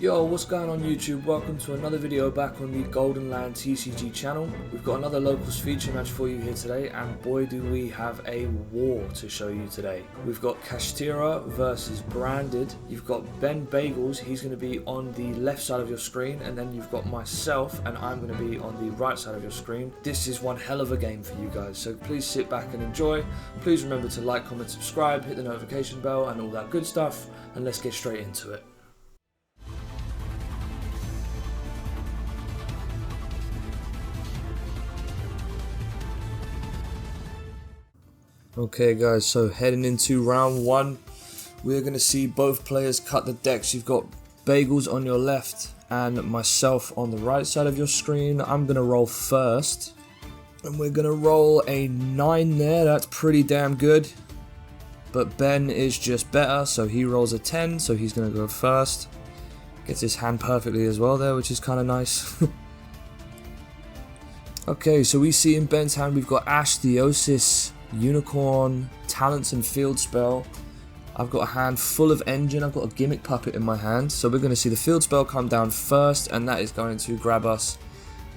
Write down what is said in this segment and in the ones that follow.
Yo, what's going on YouTube? Welcome to another video back on the Golden Land TCG channel. We've got another locals feature match for you here today, and boy do we have a war to show you today. We've got Kashtira versus Branded. You've got Ben Bagels, he's going to be on the left side of your screen, and then you've got myself, and I'm going to be on the right side of your screen. This is one hell of a game for you guys, so please sit back and enjoy. Please remember to like, comment, subscribe, hit the notification bell, and all that good stuff, and let's get straight into it. Okay guys, so heading into round one, we're going to see both players cut the decks. You've got Bagels on your left and myself on the right side of your screen. I'm going to roll first, and we're going to roll a 9 there. That's pretty damn good, but Ben is just better, so he rolls a 10, so he's going to go first. Gets his hand perfectly as well there, which is kind of nice. Okay, so we see in Ben's hand we've got Ash, Theosis, Unicorn, Talents and Field Spell. I've got a hand full of Engine. I've got a Gimmick Puppet in my hand. So we're going to see the Field Spell come down first, and that is going to grab us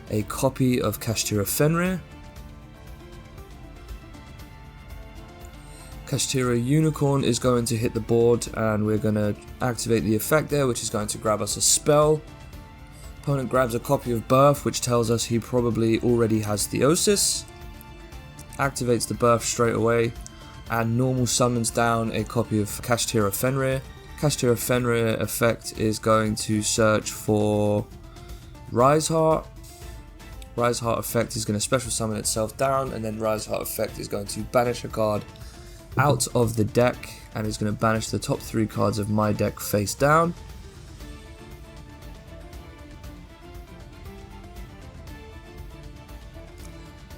a copy of Kashtira Fenrir. Kashtira Unicorn is going to hit the board, and we're going to activate the effect there, which is going to grab us a spell. Opponent grabs a copy of Birth, which tells us he probably already has Theosis. Activates the Birth straight away, and normal summons down a copy of Kashtira Fenrir. Kashtira Fenrir effect is going to search for Rise Heart. Rise Heart effect is going to special summon itself down, and then Rise Heart effect is going to banish a card out of the deck, and is going to banish the top 3 cards of my deck face down.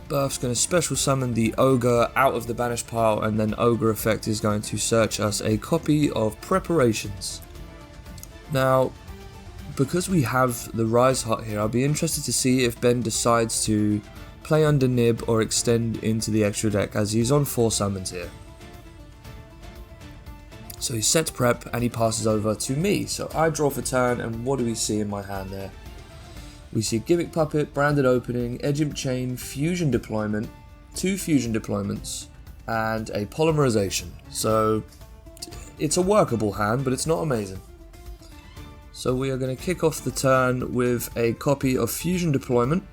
Birth's going to special summon the Ogre out of the banish pile, and then Ogre effect is going to search us a copy of Preparations. Now, because we have the Rise Heart here, I'll be interested to see if Ben decides to play under Nib or extend into the extra deck, as he's on 4 summons here. So he sets prep and he passes over to me. So I draw for turn, and what do we see in my hand there? We see Gimmick Puppet, Branded Opening, Edge Chain, Fusion Deployment, 2 Fusion Deployments, and a Polymerization. So it's a workable hand, but it's not amazing. So we are going to kick off the turn with a copy of Fusion Deployment.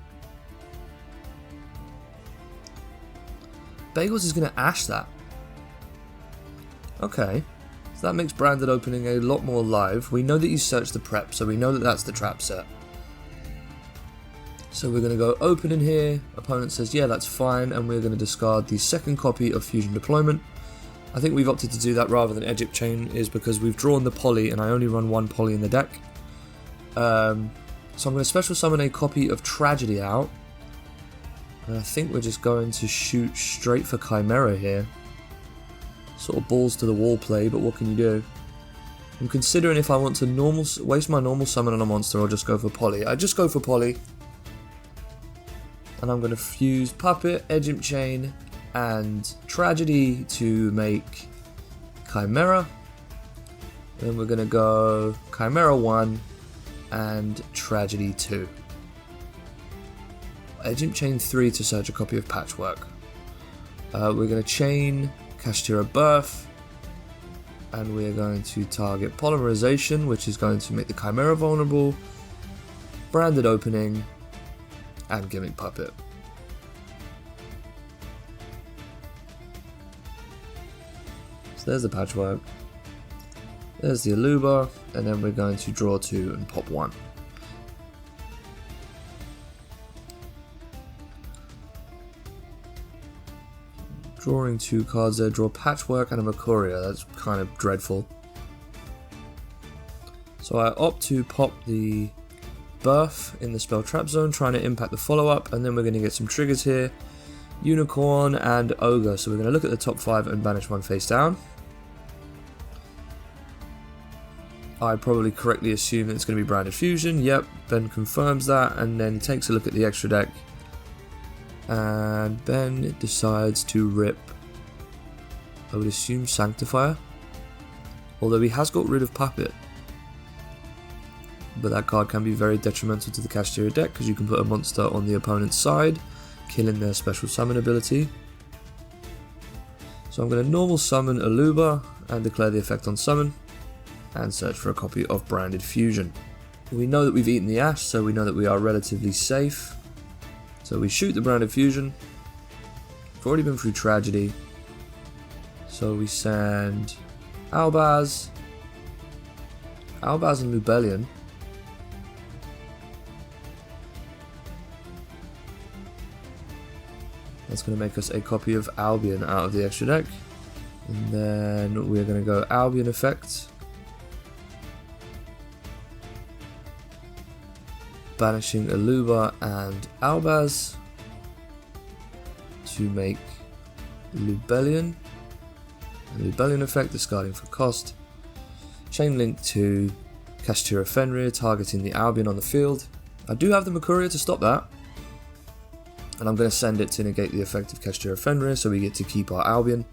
Bagels is going to Ash that. Okay, so that makes Branded Opening a lot more live. We know that you searched the prep, so we know that that's the trap set. So we're going to go open in here. Opponent says yeah, that's fine, and we're going to discard the second copy of Fusion Deployment. I think we've opted to do that rather than Edge Chain is because we've drawn the poly, and I only run 1 poly in the deck. So I'm going to special summon a copy of Tragedy out, and I think we're just going to shoot straight for Chimera here. Sort of balls to the wall play, but what can you do? I'm considering if I want to waste my normal summon on a monster or just go for poly. I just go for poly. And I'm going to fuse Puppet, Edge Chain, and Tragedy to make Chimera. Then we're going to go Chimera 1 and Tragedy 2. Edge Chain 3 to search a copy of Patchwork. We're going to chain Kashtira Birth, and we're going to target Polymerization, which is going to make the Chimera vulnerable, Branded Opening, and Gimmick Puppet. So there's the Patchwork, there's the Aluba, and then we're going to draw 2 and pop 1. Drawing 2 cards there, draw Patchwork and a Makuria. That's kind of dreadful. So I opt to pop the Birth in the spell trap zone, trying to impact the follow-up, and then we're going to get some triggers here. Unicorn and Ogre, so we're going to look at the top 5 and banish 1 face down. I probably correctly assume that it's going to be Branded Fusion. Yep, Ben confirms that, and then takes a look at the extra deck, and Ben decides to rip, I would assume, Sanctifier, although he has got rid of Puppet. but that card can be very detrimental to the Kashtira deck because you can put a monster on the opponent's side, killing their special summon ability. So I'm going to normal summon Aluba and declare the effect on summon, and search for a copy of Branded Fusion. We know that we've eaten the Ash, so we know that we are relatively safe. So we shoot the Branded Fusion. We've already been through Tragedy. So we send Albaz and Lubellion. That's going to make us a copy of Albion out of the extra deck. And then we're going to go Albion effect. Banishing Aluba and Albaz to make Lubellion. Lubellion effect, discarding for cost. Chain link to Kashtira Fenrir, targeting the Albion on the field. I do have the Mercuria to stop that. And I'm going to send it to negate the effect of Kashtira Fenrir, so we get to keep our Albion.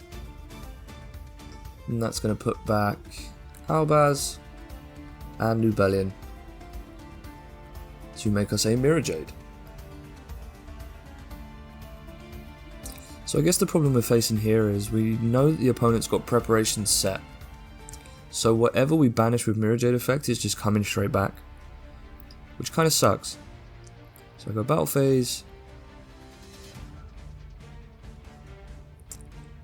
And that's going to put back Albaz and Lubellion to make us a Mirror Jade. So I guess the problem we're facing here is we know that the opponent's got preparations set. So whatever we banish with Mirror Jade effect is just coming straight back, which kind of sucks. So I go Battle Phase.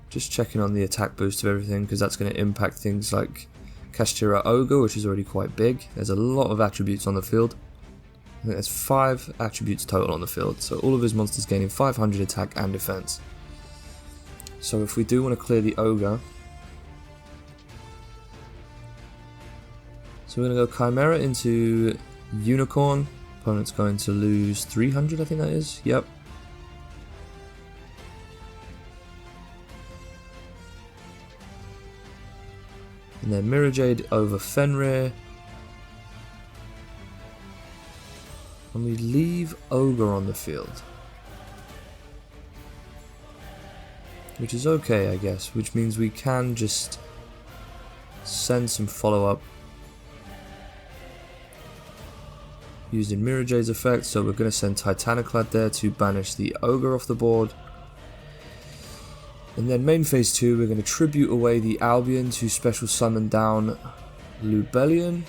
Just checking on the attack boost of everything, because that's going to impact things like Kashtira Ogre, which is already quite big. There's a lot of attributes on the field. I think there's 5 attributes total on the field, so all of his monsters gaining 500 attack and defense. So if we do want to clear the Ogre, so we're going to go Chimera into Unicorn. Opponent's going to lose 300, I think that is. Yep. And then Mirror Jade over Fenrir. And we leave Ogre on the field. Which is okay, I guess. Which means we can just send some follow-up using Mirror Jade's effect. So we're going to send Titaniclad there to banish the Ogre off the board. And then main phase 2, we're going to tribute away the Albion to special summon down Lubellion.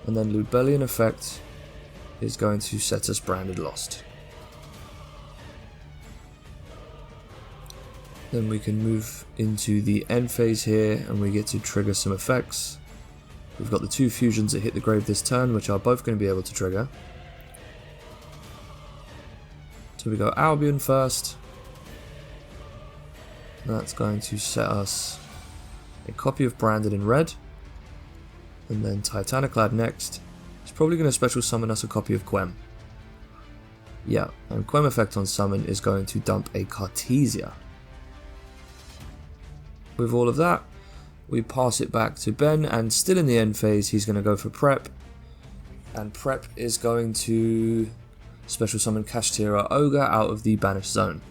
And then Lubellion effect is going to set us Branded Lost. Then we can move into the end phase here, and we get to trigger some effects. We've got the 2 fusions that hit the grave this turn, which are both going to be able to trigger. So we go Albion first. That's going to set us a copy of Branded in red. And then Titaniclad next. It's probably going to special summon us a copy of Quem. Yeah, and Quem effect on summon is going to dump a Cartesia. With all of that, we pass it back to Ben, and still in the end phase, he's going to go for Prep. And Prep is going to special summon Kashtira Ogre out of the banished zone.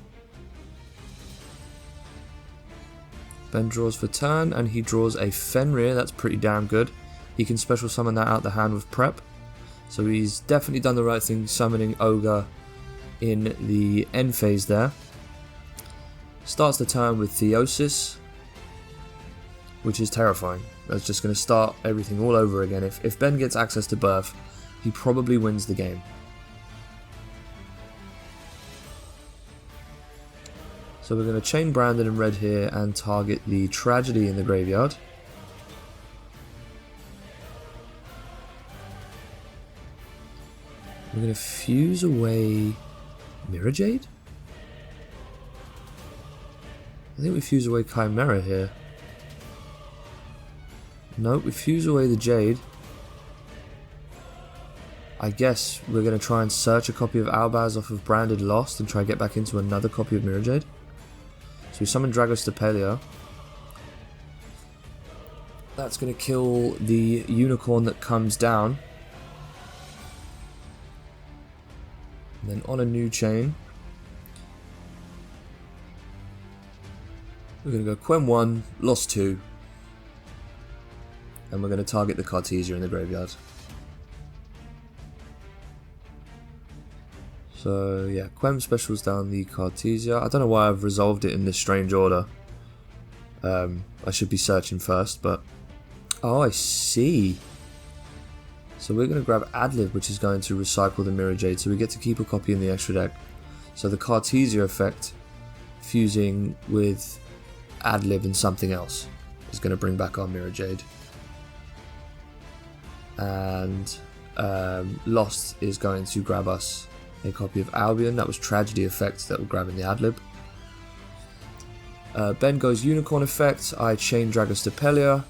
Ben draws for turn, and he draws a Fenrir. That's pretty damn good. He can special summon that out the hand with Prep. So he's definitely done the right thing summoning Ogre in the end phase there. Starts the turn with Theosis, which is terrifying. That's just going to start everything all over again. If Ben gets access to Birth, he probably wins the game. So we're going to chain Branded in red here and target the Tragedy in the graveyard. We're going to fuse away Mirror Jade? I think we fuse away Chimera here. Nope, we fuse away the Jade. I guess we're going to try and search a copy of Albaz off of Branded Lost and try and get back into another copy of Mirror Jade. So we summon Dragos to Paleo. That's going to kill the Unicorn that comes down. And then on a new chain, we're going to go Quem 1, lost 2. And we're going to target the Cartesia in the graveyard. So yeah, Quem specials down the Cartesia. I don't know why I've resolved it in this strange order. I should be searching first, but... Oh, I see. So we're going to grab Adlib, which is going to recycle the Mirror Jade, so we get to keep a copy in the extra deck. So the Cartesia effect, fusing with Adlib and something else, is going to bring back our Mirror Jade. And Lost is going to grab us a copy of Albion. That was Tragedy effect that we're grabbing the Adlib. Ben goes Unicorn effect. I chain Dragostapelia.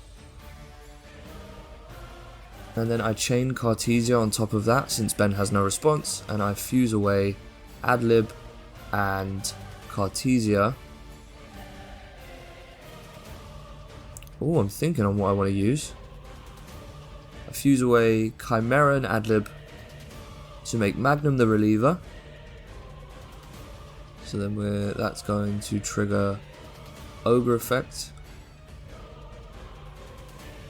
And then I chain Cartesia on top of that since Ben has no response. And I fuse away Adlib and Cartesia. Oh, I'm thinking on what I want to use. I fuse away Chimera and Adlib to make Magnum the reliever. So then that's going to trigger Ogre effect.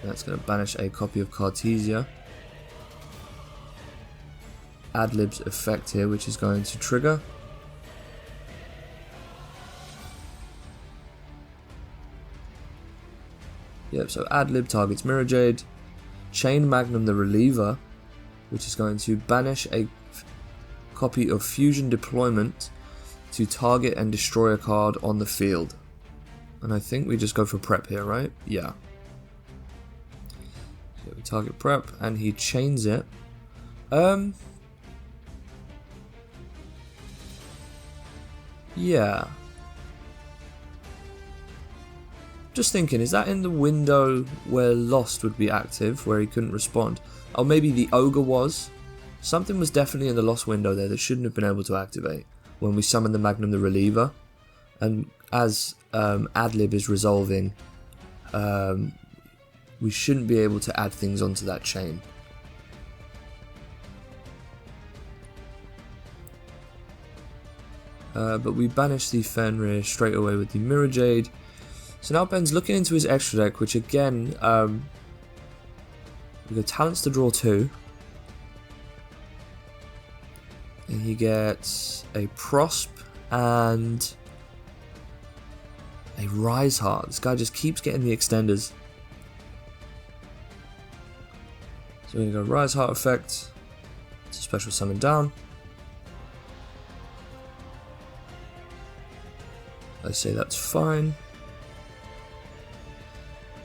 That's going to banish a copy of Cartesia. Adlib's effect here, which is going to trigger. Yep, so Adlib targets Mirror Jade. Chain Magnum the reliever, which is going to banish a copy of Fusion Deployment to target and destroy a card on the field. And I think we just go for prep here, right? Yeah. So we target prep, and he chains it. Yeah. Just thinking, is that in the window where Lost would be active, where he couldn't respond? Oh, maybe the Ogre was? Something was definitely in the Lost window there that shouldn't have been able to activate when we summoned the Magnum the reliever. And as Adlib is resolving, we shouldn't be able to add things onto that chain. But we banish the Fenrir straight away with the Mirror Jade. So now Ben's looking into his extra deck, which again, we got talents to draw 2. And he gets a Prosp and a Rise Heart. This guy just keeps getting the extenders. So we're going to go Rise Heart effect. It's a special summon down. I say that's fine.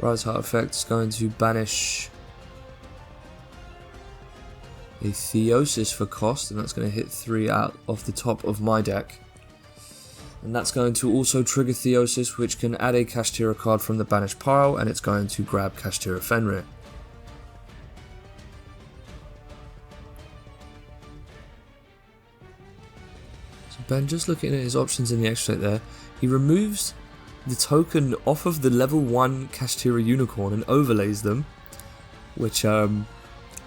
Rise Heart effect is going to banish a Theosis for cost, and that's going to hit 3 out off the top of my deck. And that's going to also trigger Theosis, which can add a Kashtira card from the banished pile, and it's going to grab Kashtira Fenrir. So Ben, just looking at his options in the extra deck there, he removes the token off of the level 1 Kashtira Unicorn and overlays them, which, yeah,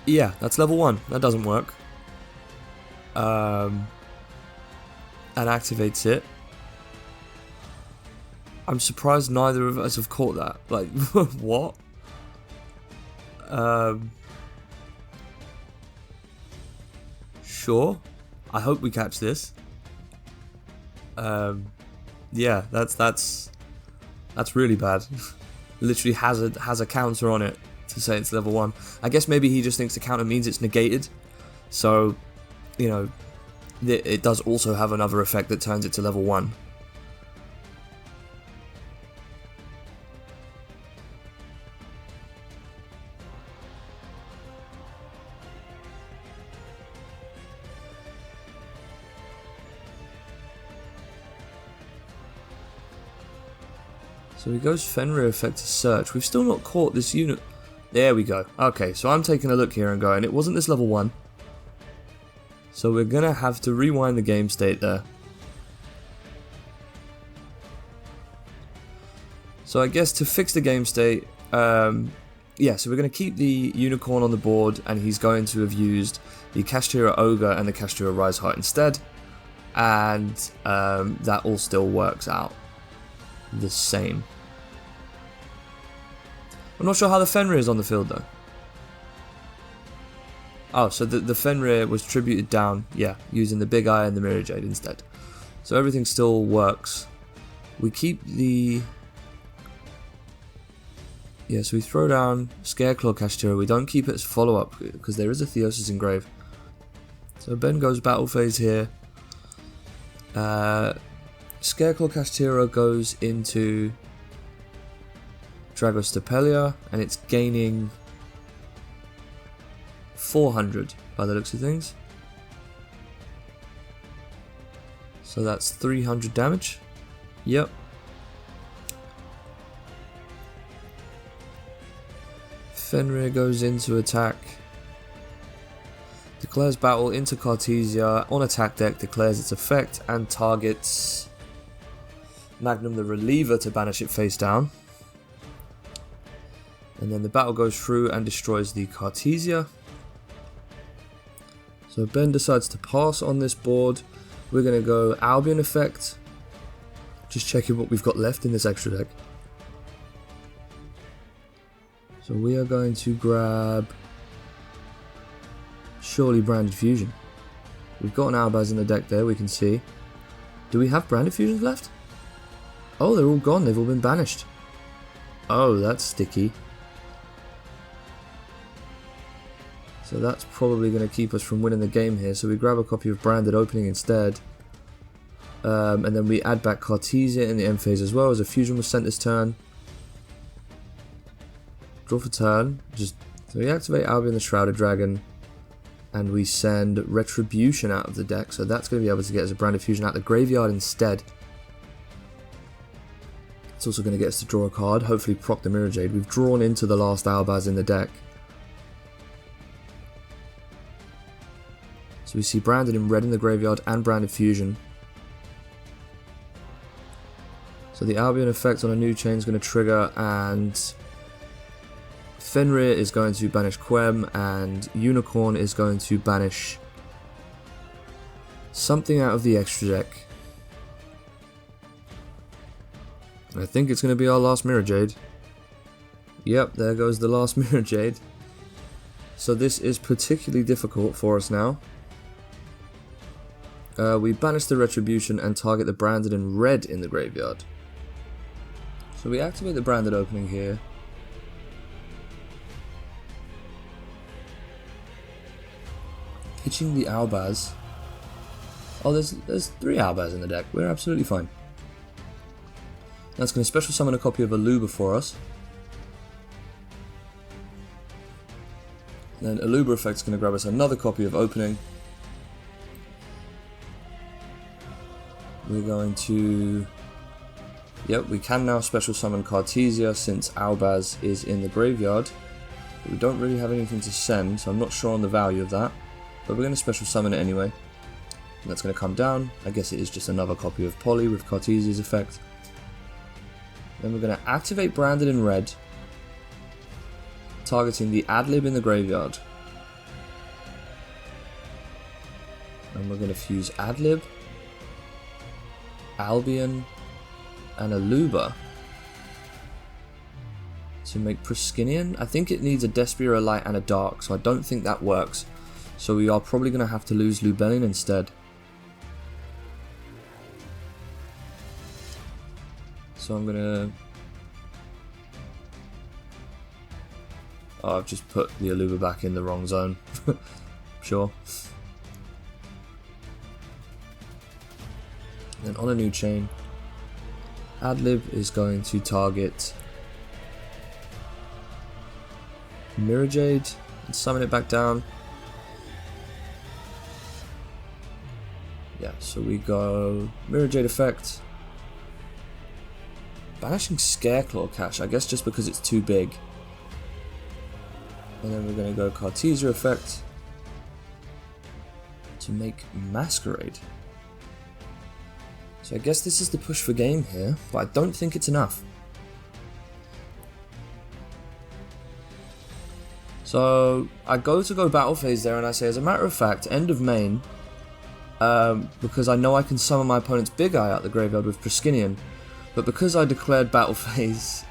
that's level 1. That doesn't work. And activates it. I'm surprised neither of us have caught that. Like, what? Sure. I hope we catch this. Yeah, that's really bad. Literally has a counter on it to say it's level 1. I guess maybe he just thinks the counter means it's negated. So, you know, it does also have another effect that turns it to level 1. So he goes Fenrir effect to search. We've still not caught this unit. There we go. Okay, so I'm taking a look here and going, it wasn't this level 1. So we're going to have to rewind the game state there. So I guess to fix the game state, yeah, so we're going to keep the Unicorn on the board, and he's going to have used the Kashtira Ogre and the Kashtira Rise Heart instead. And that all still works out the same. I'm not sure how the Fenrir is on the field though. Oh, so the Fenrir was tributed down, yeah, using the Big Eye and the Mirror Jade instead. So everything still works. We keep the... Yeah, so we throw down Scareclaw Kashtira. We don't keep it as follow-up because there is a Theosis Engrave. So Ben goes battle phase here. Scareclaw Kashtira goes into Dragostapelia and it's gaining 400 by the looks of things. So that's 300 damage. Yep. Fenrir goes into attack. Declares battle into Cartesia. On attack deck, declares its effect and targets Magnum the Reliever to banish it face down. And then the battle goes through and destroys the Cartesia. So Ben decides to pass on this board. We're going to go Albion effect. Just checking what we've got left in this extra deck. So we are going to grab surely Branded Fusion. We've got an Albaz in the deck there, we can see. Do we have Branded Fusions left? Oh, they're all gone, they've all been banished. Oh, that's sticky. So that's probably going to keep us from winning the game here. So we grab a copy of Branded Opening instead. And then we add back Cartesia in the end phase as well, as a fusion was sent this turn. Draw for turn. So we activate Albion the Shrouded Dragon. And we send Retribution out of the deck. So that's going to be able to get us a Branded Fusion out of the graveyard instead. It's also going to get us to draw a card. Hopefully proc the Mirror Jade. We've drawn into the last Albaz in the deck. So we see Branded in red in the graveyard and Branded Fusion. So the Albion effect on a new chain is going to trigger, and Fenrir is going to banish Quem, and Unicorn is going to banish something out of the extra deck. I think it's going to be our last Mirror Jade. Yep, there goes the last Mirror Jade. So this is particularly difficult for us now. We banish the Retribution and target the Branded in red in the graveyard. So we activate the Branded Opening here. Pitching the Albaz. Oh, there's 3 Albaz in the deck. We're absolutely fine. That's going to special summon a copy of Aluba for us. Then Aluba effect is going to grab us another copy of Opening. We're going to... Yep, we can now special summon Cartesia since Albaz is in the graveyard. But we don't really have anything to send, so I'm not sure on the value of that. But we're going to special summon it anyway. And that's going to come down. I guess it is just another copy of Poly with Cartesia's effect. Then we're going to activate Branded in red, targeting the Adlib in the graveyard. And we're going to fuse Adlib, Albion, and Aluba to make Priscinian. I think it needs a Despia, a Light, and a Dark, so I don't think that works. So we are probably going to have to lose Lubellion instead. So I'm going to... Oh, I've just put the Aluba back in the wrong zone. Sure. Then on a new chain, Adlib is going to target Mirror Jade and summon it back down. Yeah, so we go Mirror Jade effect. Banishing Scareclaw Cache, I guess just because it's too big. And then we're going to go Cartesia effect to make Masquerade. So I guess this is the push for game here, but I don't think it's enough. So I go battle phase there and I say, as a matter of fact, end of main, because I know I can summon my opponent's Big Eye out the graveyard with Priscinian, but because I declared battle phase,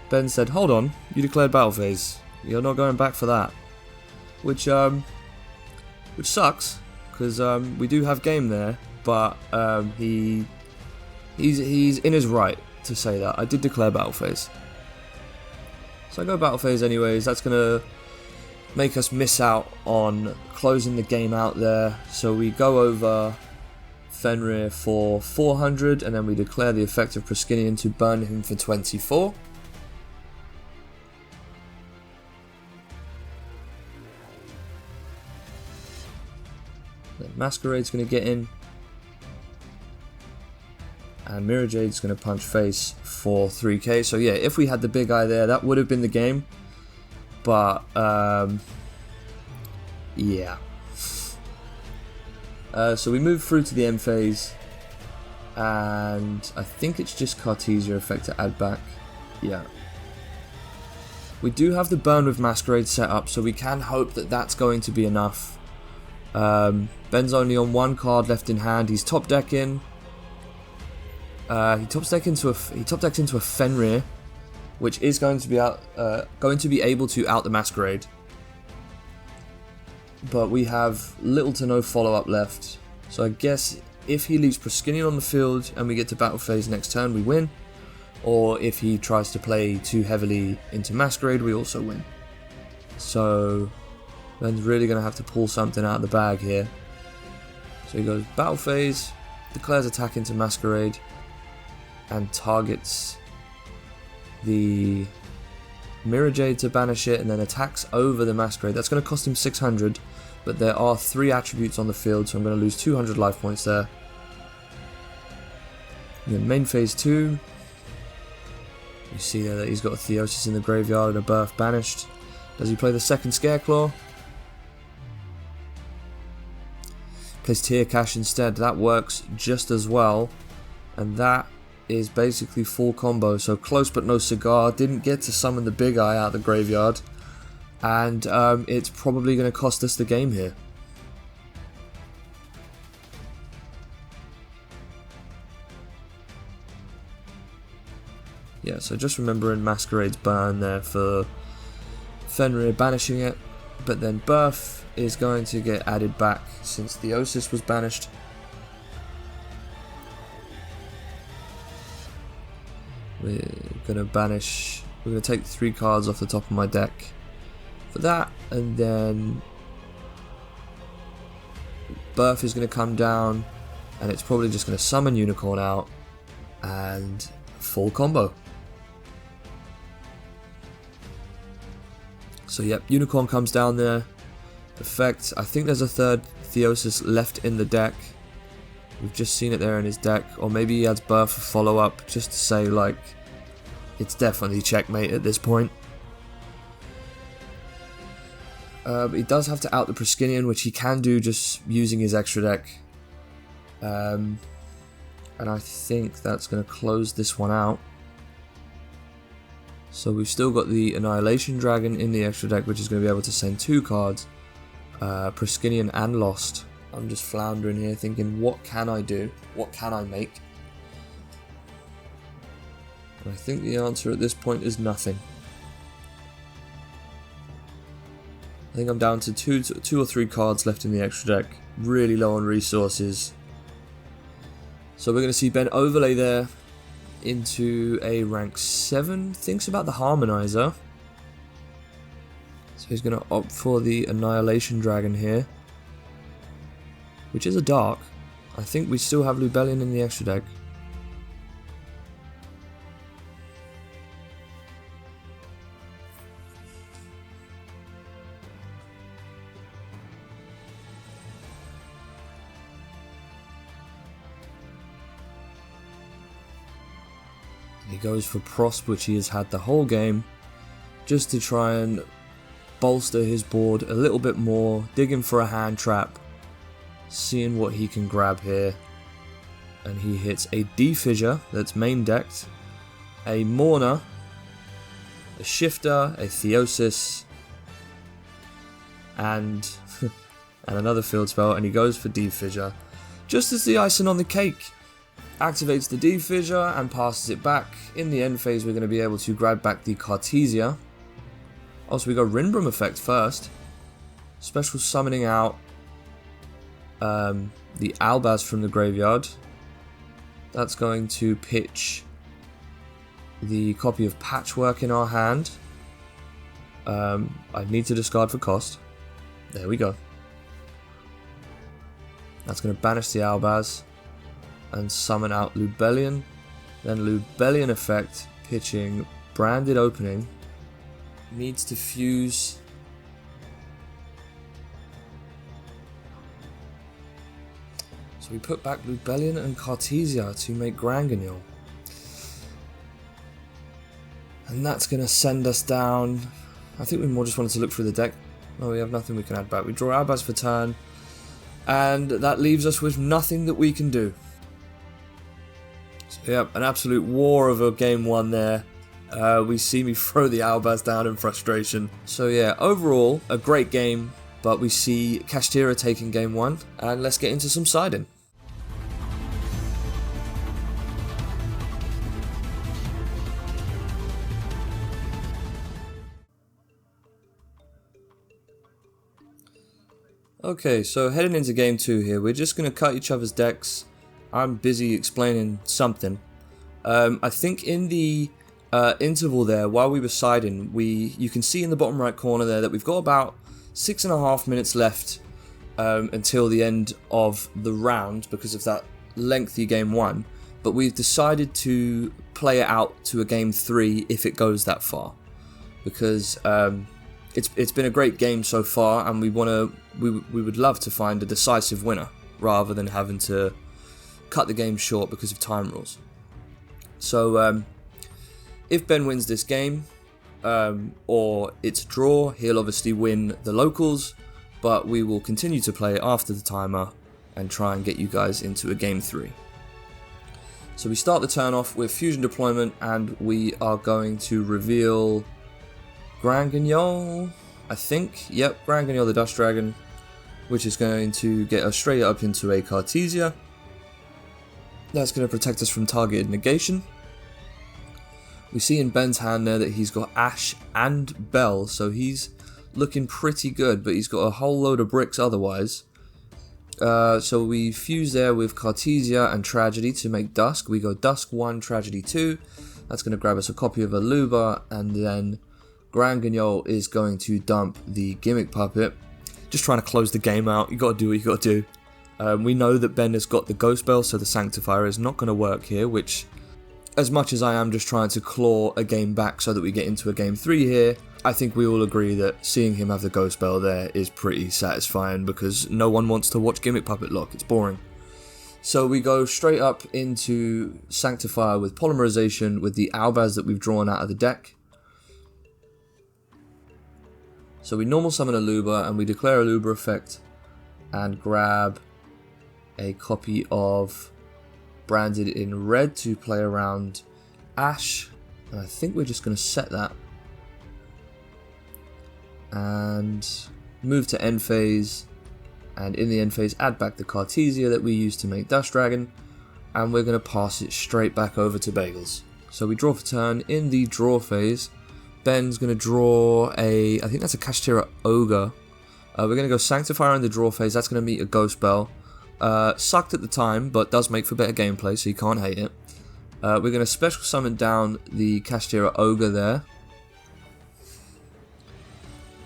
Ben said, hold on, you declared battle phase. You're not going back for that. Which sucks, because we do have game there, but he's in his right to say that. I did declare battle phase. So I go battle phase anyways. That's going to make us miss out on closing the game out there. So we go over Fenrir for 400, and then we declare the effect of Proskinian to burn him for 24. Then Masquerade's going to get in. And Mirror Jade's going to punch face for 3k. So yeah, if we had the big eye there, that would have been the game. But, yeah. So we move through to the end phase. And I think it's just Cartesia effect to add back. Yeah. We do have the burn with Masquerade set up, so we can hope that that's going to be enough. Ben's only on one card left in hand. He's top decking. He top decks into a Fenrir, which is going to be able to out the Masquerade. But we have little to no follow up left. So I guess if he leaves Proskinian on the field and we get to battle phase next turn, we win. Or if he tries to play too heavily into Masquerade, we also win. So Ben's really going to have to pull something out of the bag here. So he goes battle phase, declares attack into Masquerade, and targets the Mirror Jade to banish it, and then attacks over the Masquerade. That's going to cost him 600, but there are 3 attributes on the field, so I'm going to lose 200 life points there. And then main phase 2, you see there that he's got a Theosis in the graveyard and a Birth banished. Does he play the second Scareclaw? Plays Tear Cash instead. That works just as well, and that is basically full combo. So close but no cigar. Didn't get to summon the big eye out of the graveyard, and it's probably going to cost us the game here. Yeah, so just remembering Masquerade's burn there for Fenrir banishing it, but then Birth is going to get added back since Theosis was banished. We're going to take 3 cards off the top of my deck for that, and then Birth is going to come down, and it's probably just going to summon Unicorn out, and full combo. So yep, Unicorn comes down there. Effect, I think there's a third Theosis left in the deck. We've just seen it there in his deck, or maybe he adds Birth for follow-up, just to say, like, it's definitely checkmate at this point. But he does have to out the Proskinian, which he can do just using his extra deck. And I think that's going to close this one out. So we've still got the Annihilation Dragon in the extra deck, which is going to be able to send 2 cards. Proskinian and Lost. I'm just floundering here thinking, what can I do? What can I make? And I think the answer at this point is nothing. I think I'm down to two or three cards left in the extra deck. Really low on resources. So we're going to see Ben overlay there into a rank 7. Thinks about the Harmonizer. So he's going to opt for the Annihilation Dragon here, which is a dark. I think we still have Lubellion in the extra deck. He goes for Prosp, which he has had the whole game, just to try and bolster his board a little bit more, digging for a hand trap, seeing what he can grab here. And he hits a D-Fissure that's main decked, a Mourner, a Shifter, a Theosis, and another field spell, and he goes for D-Fissure, just as the icing on the cake. activates the D-Fissure and passes it back. In the end phase, we're going to be able to grab back the Cartesia. Also, we got Rinbrum effect first. Special summoning out the Albaz from the graveyard. That's going to pitch the copy of Patchwork in our hand. I need to discard for cost. There we go. That's going to banish the Albaz and summon out Lubellion. Then Lubellion effect, pitching Branded Opening. Needs to fuse. So we put back Lubellion and Cartesia to make Granganil. And that's going to send us down. I think we more just wanted to look through the deck. Oh, we have nothing we can add back. We draw Albaz for turn. And that leaves us with nothing that we can do. So, yeah, an absolute war of a game one there. We see me throw the Albaz down in frustration. So yeah, overall, a great game. But we see Kashtira taking game one. And let's get into some siding. Okay, so heading into game two here, we're just going to cut each other's decks. I'm busy explaining something. I think in the interval there, while we were siding, you can see in the bottom right corner there that we've got about 6.5 minutes left until the end of the round because of that lengthy game one. But we've decided to play it out to a game three if it goes that far, because it's been a great game so far, and we would love to find a decisive winner rather than having to cut the game short because of time rules. So if Ben wins this game, or it's a draw, he'll obviously win the locals, but we will continue to play after the timer and try and get you guys into a game three. So we start the turn off with Fusion Deployment, and we are going to reveal Granganil, I think. Yep, Granganil the Dust Dragon, which is going to get us straight up into a Cartesia. That's going to protect us from targeted negation. We see in Ben's hand there that he's got Ash and Bell, so he's looking pretty good, but he's got a whole load of bricks otherwise. So we fuse there with Cartesia and Tragedy to make Dusk. We go Dusk 1, Tragedy 2. That's going to grab us a copy of Aluba, and then Granganil is going to dump the Gimmick Puppet. Just trying to close the game out. You got to do what you got to do. We know that Ben has got the Ghost Bell, so the Sanctifier is not going to work here, which, as much as I am just trying to claw a game back so that we get into a game three here, I think we all agree that seeing him have the Ghost Bell there is pretty satisfying, because no one wants to watch Gimmick Puppet lock. It's boring. So we go straight up into Sanctifier with Polymerization with the Albaz that we've drawn out of the deck. So we normal summon Aluba, and we declare Aluba effect and grab a copy of Branded in Red to play around Ash. And I think we're just going to set that and move to end phase, and in the end phase add back the Cartesia that we used to make Dust Dragon, and we're going to pass it straight back over to Bagels. So we draw for turn. In the draw phase, Ben's going to draw I think that's a Kashtira Ogre. We're going to go Sanctifier in the draw phase. That's going to meet a Ghost Bell. Sucked at the time, but does make for better gameplay, so you can't hate it. We're going to special summon down the Kashtira Ogre there.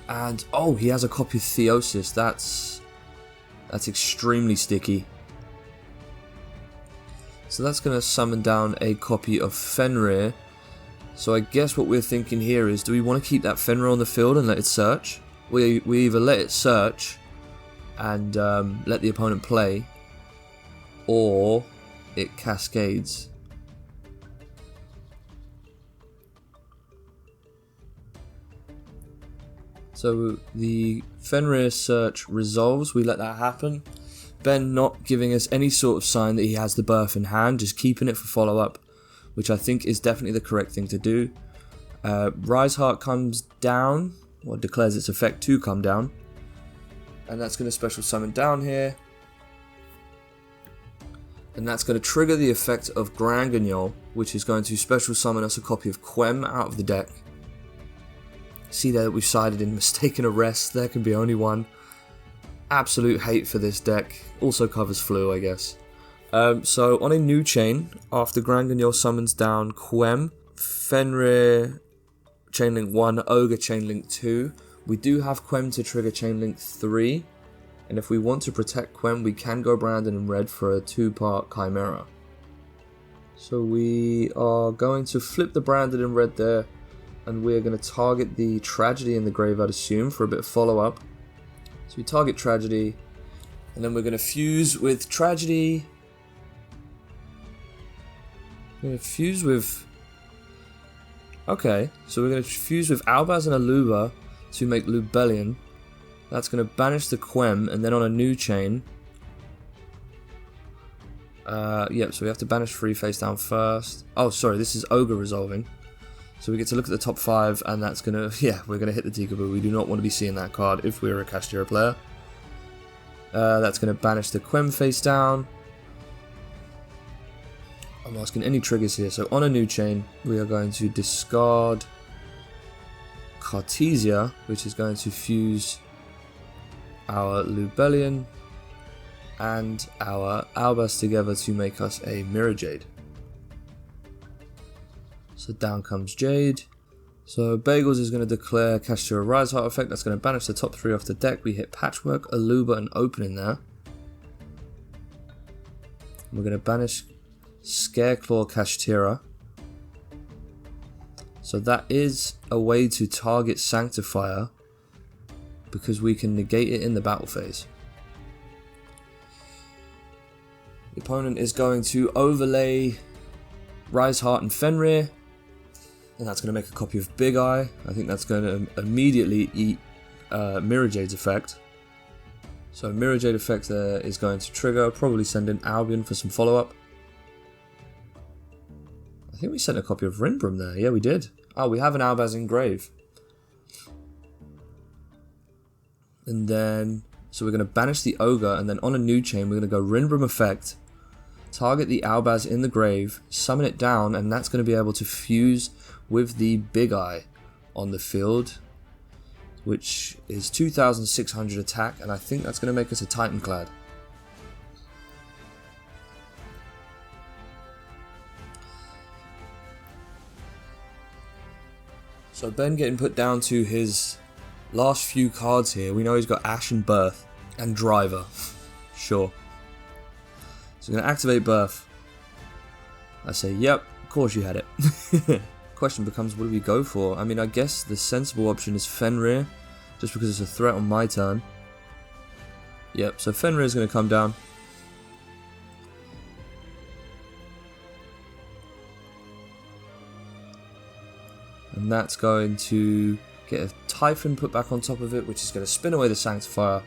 And, oh, he has a copy of Theosis. That's extremely sticky. So that's going to summon down a copy of Fenrir. So I guess what we're thinking here is, do we want to keep that Fenrir on the field and let it search? We either let it search and let the opponent play, or it cascades. So the Fenrir search resolves, we let that happen. Ben not giving us any sort of sign that he has the birth in hand, just keeping it for follow-up, which I think is definitely the correct thing to do. Rise Heart comes down, or declares its effect to come down. And that's going to special summon down here. And that's going to trigger the effect of Yugioh, which is going to special summon us a copy of Quem out of the deck. See there that we've sided in Mistaken Arrest. There can be only one. Absolute hate for this deck. Also covers Flu, I guess. So on a new chain, after Yugioh summons down Quem, Fenrir Chainlink 1, Ogre Chainlink 2, we do have Quem to trigger Chainlink 3. And if we want to protect Quem, we can go Branded in red for a 2-part Chimera. So we are going to flip the Branded in red there, and we're going to target the Tragedy in the grave, I'd assume, for a bit of follow-up. So we target Tragedy, and then we're going to fuse with Tragedy. We're going to fuse with... Okay, so we're going to fuse with Albaz and Aluba to make Lubellion. That's going to banish the Quem, and then on a new chain... Yep, so we have to banish 3 face down first. Oh, sorry, this is Ogre resolving. So we get to look at the top 5, and that's going to... Yeah, we're going to hit the Tikaboo. We do not want to be seeing that card if we're a Kashtira player. That's going to banish the Quem face down. I'm asking any triggers here. So on a new chain, we are going to discard Cartesia, which is going to fuse our Lubellion and our Albaz together to make us a Mirror Jade. So down comes Jade. So Bagels is going to declare Kashtira Rise Heart effect. That's going to banish the top 3 off the deck. We hit Patchwork, Aluba, and Opening there. We're going to banish Scareclaw Kashtira. So that is a way to target Sanctifier, because we can negate it in the battle phase. The opponent is going to overlay Rise Heart and Fenrir, and that's going to make a copy of Big Eye. I think that's going to immediately eat Mirror Jade's effect. So Mirror Jade effect there is going to trigger, probably send in Albion for some follow-up. I think we sent a copy of Rinbrum there. Yeah, we did. Oh, we have an Albaz in grave. And then, so we're going to banish the Ogre, and then on a new chain, we're going to go Rinbrum effect, target the Albaz in the grave, summon it down, and that's going to be able to fuse with the Big Eye on the field, which is 2,600 attack, and I think that's going to make us a Titanclad. So Ben getting put down to his last few cards here. We know he's got Ash and Birth and Driver. Sure. So we're going to activate Birth. I say, yep, of course you had it. Question becomes, what do we go for? I mean, I guess the sensible option is Fenrir, just because it's a threat on my turn. Yep, so Fenrir is going to come down. And that's going to get a Typhon put back on top of it, which is going to spin away the Sanctifier.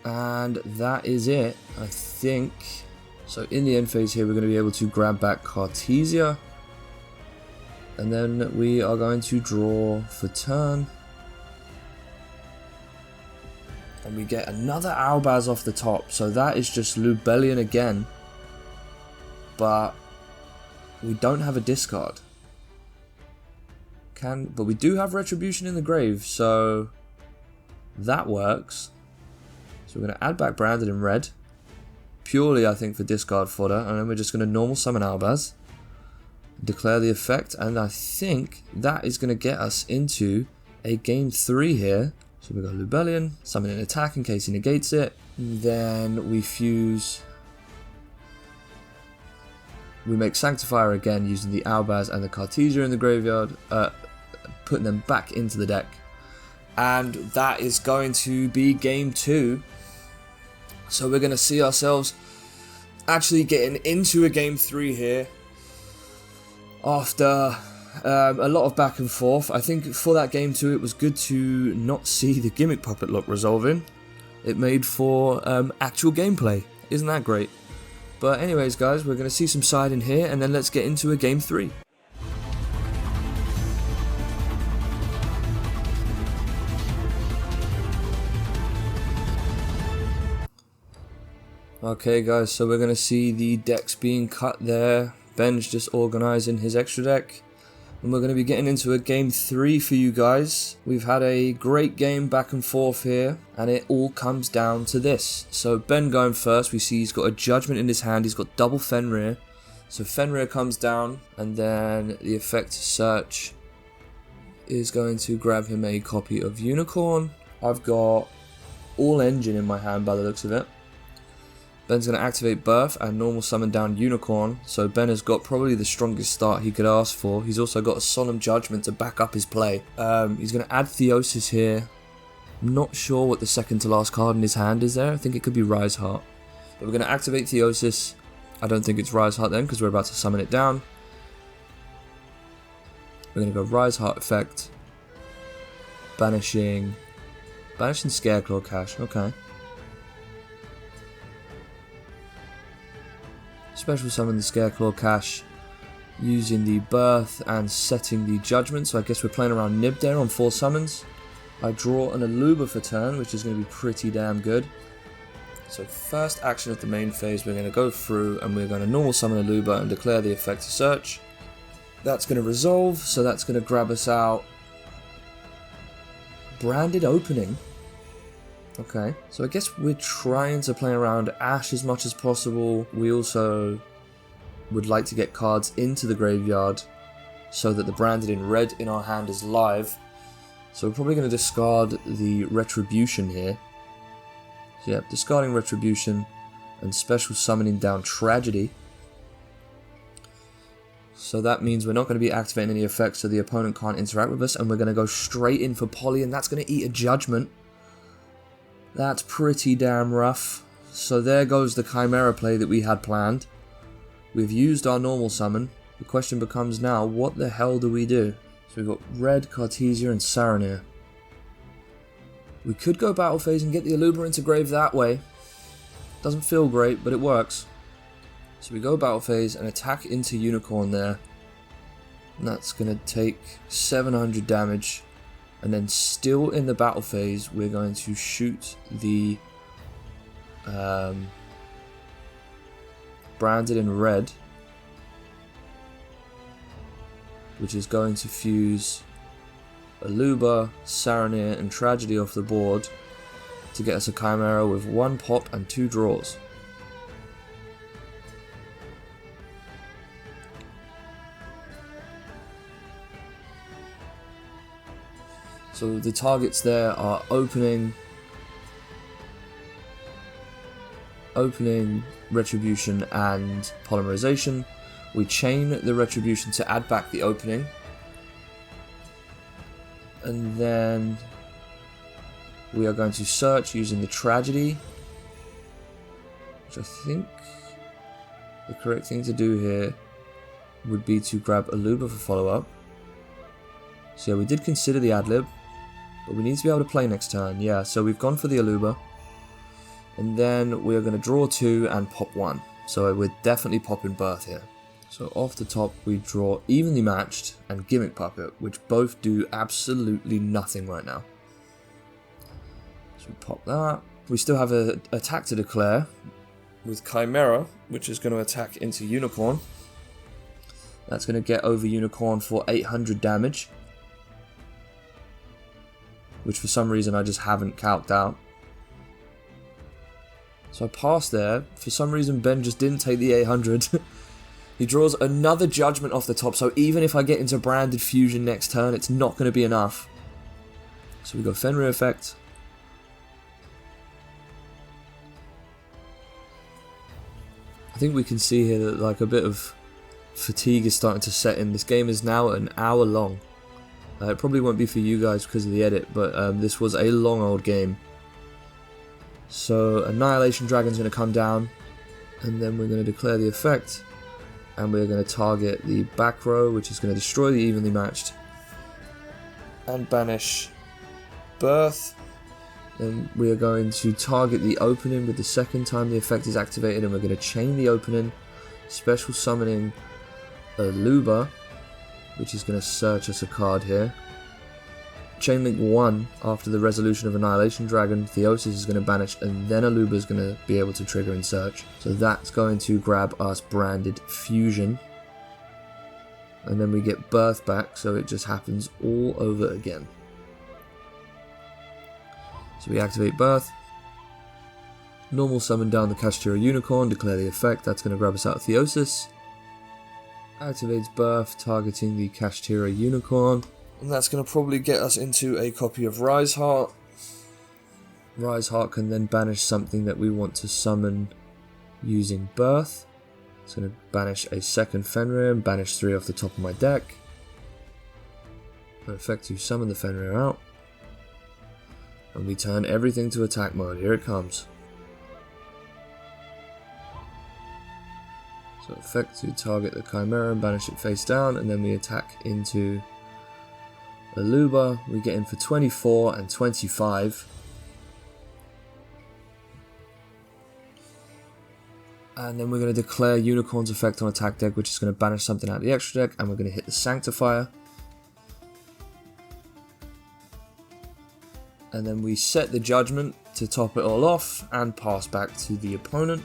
And that is it, I think. So in the end phase here, we're going to be able to grab back Cartesia. And then we are going to draw for turn. And we get another Albaz off the top. So that is just Lubellion again. But we don't have a discard. But we do have Retribution in the grave, so that works. So we're going to add back Branded in red, purely I think for discard fodder, and then we're just going to normal summon Albaz, declare the effect, and I think that is going to get us into a game 3 here. So we got Lubellion, summon an attack in case he negates it, then we fuse. We make Sanctifier again using the Albaz and the Cartesia in the graveyard, putting them back into the deck. And that is going to be game 2. So we're going to see ourselves actually getting into a game 3 here. After a lot of back and forth. I think for that game 2 it was good to not see the Gimmick Puppet lock resolving. It made for actual gameplay. Isn't that great? But anyways guys, we're going to see some side in here, and then let's get into a game 3. Okay guys, so we're going to see the decks being cut there. Ben's just organising his extra deck. And we're going to be getting into a game 3 for you guys. We've had a great game back and forth here, and it all comes down to this. So Ben going first, we see he's got a Judgment in his hand, he's got double Fenrir. So Fenrir comes down, and then the effect Search is going to grab him a copy of Unicorn. I've got all Engine in my hand by the looks of it. Ben's going to activate Birth and normal summon down Unicorn, so Ben has got probably the strongest start he could ask for. He's also got a Solemn Judgment to back up his play. He's going to add Theosis here. I'm not sure what the second to last card in his hand is there. I think it could be Rise Heart. But we're going to activate Theosis. I don't think it's Rise Heart then because we're about to summon it down. We're going to go Rise Heart effect. Banishing Scareclaw Cache. Okay. Special summon the Scareclaw Cache using the Birth and setting the Judgment. So I guess we're playing around Nib there on 4 summons. I draw an Aluba for turn, which is going to be pretty damn good. So first action of the main phase, we're going to go through and we're going to normal summon Aluba and declare the effect to Search. That's going to resolve, so that's going to grab us out Branded Opening. Okay, so I guess we're trying to play around Ash as much as possible. We also would like to get cards into the graveyard so that the Branded in red in our hand is live. So we're probably going to discard the Retribution here. So yeah, discarding Retribution and special summoning down Tragedy. So that means we're not going to be activating any effects so the opponent can't interact with us, and we're going to go straight in for Poly, and that's going to eat a Judgment. That's pretty damn rough. So there goes the Chimera play that we had planned. We've used our normal summon. The question becomes now, what the hell do we do? So we've got Red, Cartesia, and Saronir. We could go Battle Phase and get the Aluba into grave that way. Doesn't feel great, but it works. So we go Battle Phase and attack into Unicorn there. And that's going to take 700 damage. And then still in the battle phase, we're going to shoot the Branded in red, which is going to fuse Aluba, Saronir, and Tragedy off the board to get us a Chimera with 1 pot and 2 draws. So the targets there are opening, Retribution, and Polymerization. We chain the Retribution to add back the opening. And then we are going to search using the Tragedy, which I think the correct thing to do here would be to grab Aluba for follow-up. So yeah, we did consider the ad-lib. But we need to be able to play next turn, yeah, so we've gone for the Aluba. And then we are going to draw 2 and pop 1. So we're definitely popping Birth here. So off the top we draw Evenly Matched and Gimmick Puppet, which both do absolutely nothing right now. So we pop that. We still have an attack to declare with Chimera, which is going to attack into Unicorn. That's going to get over Unicorn for 800 damage. Which for some reason I just haven't calced out. So I passed there. For some reason Ben just didn't take the 800. He draws another Judgment off the top, so even if I get into Branded Fusion next turn, it's not going to be enough. So we go Fenrir effect. I think we can see here that like a bit of fatigue is starting to set in. This game is now an hour long. It probably won't be for you guys because of the edit, but this was a long old game. So Annihilation Dragon's going to come down, and then we're going to declare the effect, and we're going to target the back row, which is going to destroy the Evenly Matched, and banish Birth. Then we are going to target the opening with the second time the effect is activated, and we're going to chain the opening, special summoning Aluba, which is going to search us a card here. Chainlink 1 after the resolution of Annihilation Dragon, Theosis is going to banish, and then Aluba is going to be able to trigger in search. So that's going to grab us Branded Fusion. And then we get Birth back, so it just happens all over again. So we activate Birth. Normal summon down the Kashtira Unicorn, declare the effect, that's going to grab us out of Theosis. Activates Birth, targeting the Kashtira Unicorn. And that's going to probably get us into a copy of Rise Heart. Rise Heart can then banish something that we want to summon using Birth. It's going to banish a second Fenrir and banish 3 off the top of my deck. Effect to summon the Fenrir out. And we turn everything to attack mode. Here it comes. So effect to target the Chimera and banish it face down, and then we attack into Aluba. We get in for 24 and 25. And then we're going to declare Unicorn's effect on attack deck, which is going to banish something out of the extra deck, and we're going to hit the Sanctifier. And then we set the Judgment to top it all off and pass back to the opponent.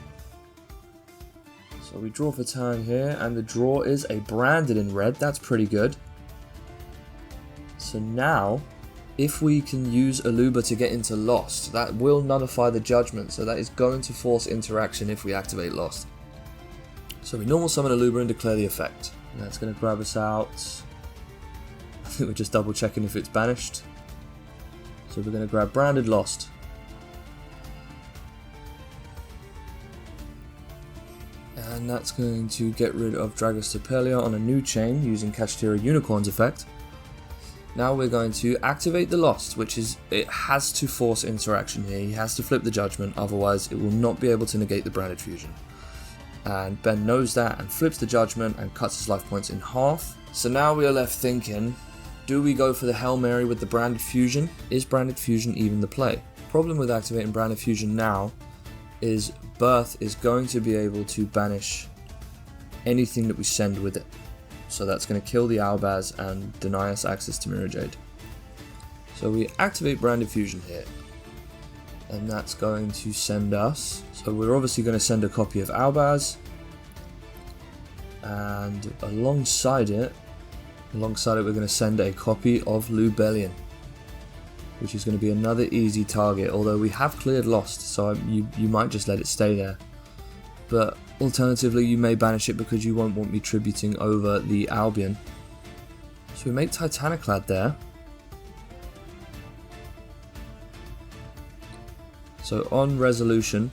So we draw for turn here, and the draw is a Branded in red. That's pretty good. So now, if we can use Aluba to get into Lost, that will nullify the Judgment, so that is going to force interaction if we activate Lost. So we normal summon Aluba and declare the effect. And that's going to grab us out. I think we're just double checking if it's banished. So we're going to grab Branded Lost. And that's going to get rid of Dragos Tepelia on a new chain using Kashtira Unicorn's effect. Now we're going to activate the Lost, which is, it has to force interaction here. He has to flip the Judgment, otherwise it will not be able to negate the Branded Fusion. And Ben knows that and flips the Judgment and cuts his life points in half. So now we are left thinking, do we go for the Hail Mary with the Branded Fusion? Is Branded Fusion even the play? Problem with activating Branded Fusion now is Birth is going to be able to banish anything that we send with it. So that's going to kill the Albaz and deny us access to Mirror Jade. So we activate Branded Fusion here. And that's going to send us. So we're obviously going to send a copy of Albaz. And alongside it we're going to send a copy of Lubellion, which is going to be another easy target, although we have cleared Lost, so you might just let it stay there. But alternatively, you may banish it because you won't want me tributing over the Albion. So we make Titaniclad there. So on resolution,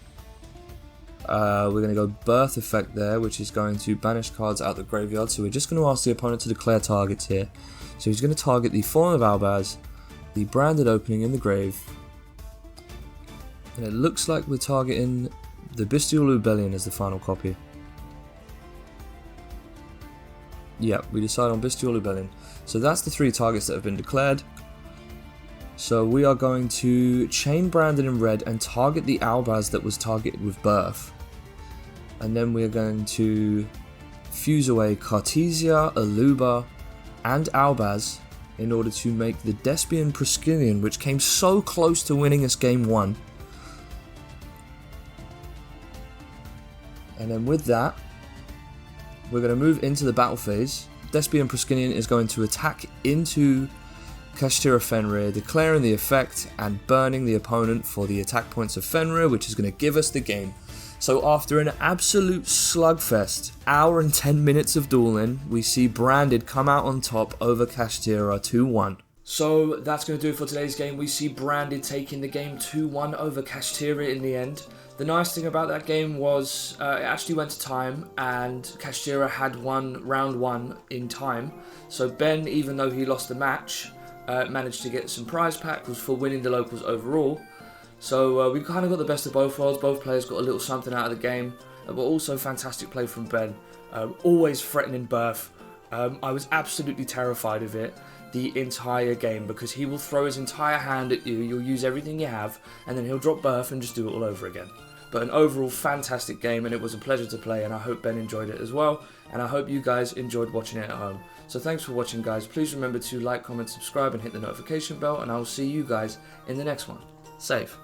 we're going to go Birth effect there, which is going to banish cards out the graveyard. So we're just going to ask the opponent to declare targets here. So he's going to target the Fallen of Albaz, the Branded Opening in the grave, and it looks like we're targeting the Bestial Lubellion as the final copy. Yeah, we decide on Bestial Lubellion. So that's the 3 targets that have been declared. So we are going to chain Branded in red and target the Albaz that was targeted with Birth. And then we're going to fuse away Cartesia, Aluba, and Albaz in order to make the Despian Priscillian, which came so close to winning us game 1. And then with that, we're going to move into the battle phase. Despian Priscillian is going to attack into Kashtira Fenrir, declaring the effect and burning the opponent for the attack points of Fenrir, which is going to give us the game. So after an absolute slugfest, hour and 10 minutes of dueling, we see Branded come out on top over Kashtira 2-1. So that's going to do it for today's game. We see Branded taking the game 2-1 over Kashtira in the end. The nice thing about that game was it actually went to time, and Kashtira had won round 1 in time. So Ben, even though he lost the match, managed to get some prize packs for winning the locals overall. So we kind of got the best of both worlds. Both players got a little something out of the game, but also fantastic play from Ben. Always threatening Birth. I was absolutely terrified of it the entire game, because he will throw his entire hand at you, you'll use everything you have, and then he'll drop Birth and just do it all over again. But an overall fantastic game, and it was a pleasure to play, and I hope Ben enjoyed it as well, and I hope you guys enjoyed watching it at home. So thanks for watching, guys. Please remember to like, comment, subscribe, and hit the notification bell, and I will see you guys in the next one. Safe.